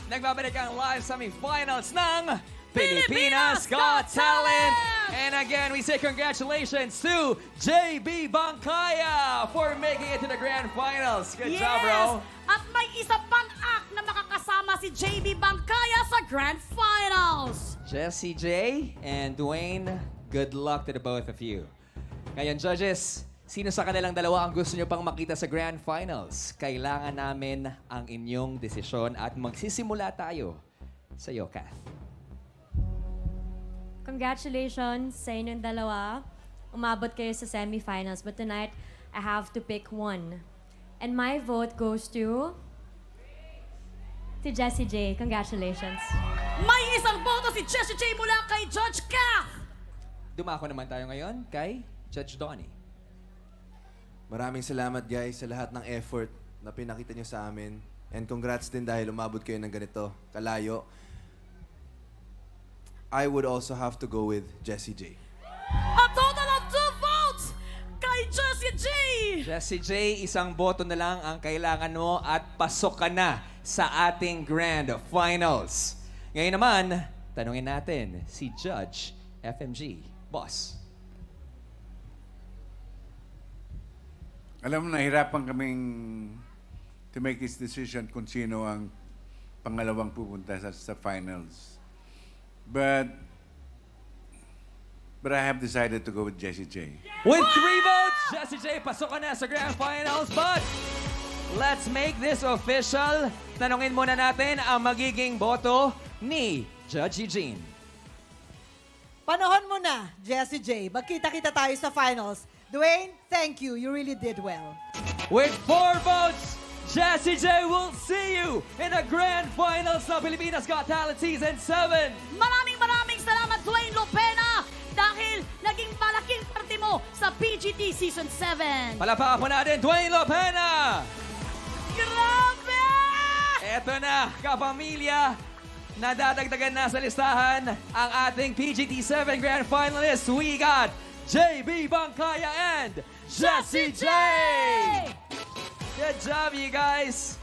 Nagbabalik ang live semi-finals ng Pilipinas Got Talent! And again, we say congratulations to JB Bangkaya for making it to the grand finals. Good job, bro. At may isa pang act na makakasama si JB Bangkaya sa grand finals. Jessie J and Dwayne, good luck to the both of you. Ngayon, judges, sino sa kanilang dalawa ang gusto nyo pang makita sa grand finals? Kailangan namin ang inyong desisyon at magsisimula tayo sa iyo, Kath. Congratulations sa inyong dalawa. Umabot kayo sa semifinals. But tonight, I have to pick one. And my vote goes to Jessie J. Congratulations. May isang boto si Jessie J mula kay Judge Kath. Dumako naman tayo ngayon kay Judge Donnie. Maraming salamat guys sa lahat ng effort na pinakita nyo sa amin. And congrats din dahil umabot kayo ng ganito, kalayo. I would also have to go with Jessie J. A total of 2 votes kay Jessie J. Jessie J, isang boto na lang ang kailangan mo at pasok ka na sa ating grand finals. Ngayon naman, tanungin natin si Judge FMG. Boss. Alam mo, nahirapan kaming to make this decision kung sino ang pangalawang pupunta sa finals. But I have decided to go with Jessie J. With 3 votes, Jessie J, pasok ka na sa grand finals. But let's make this official. Tanungin muna natin ang magiging boto ni Judge Eugene. Panahon mo na, Jessie J. Magkita-kita tayo sa finals. Dwayne, thank you. You really did well. With 4 votes, Jessie J will see you in the grand finals ng Pilipinas Got Talent Season 7. Maraming salamat, Dwayne Lopena, dahil naging malaking parte mo sa PGT Season 7. Palapakan po natin, Dwayne Lopena! Grabe! Eto na, kapamilya, nadadagdagan na sa listahan ang ating PGT 7 Grand Finalists. We got JB Bangkaya and Jessie J! Good job, you guys!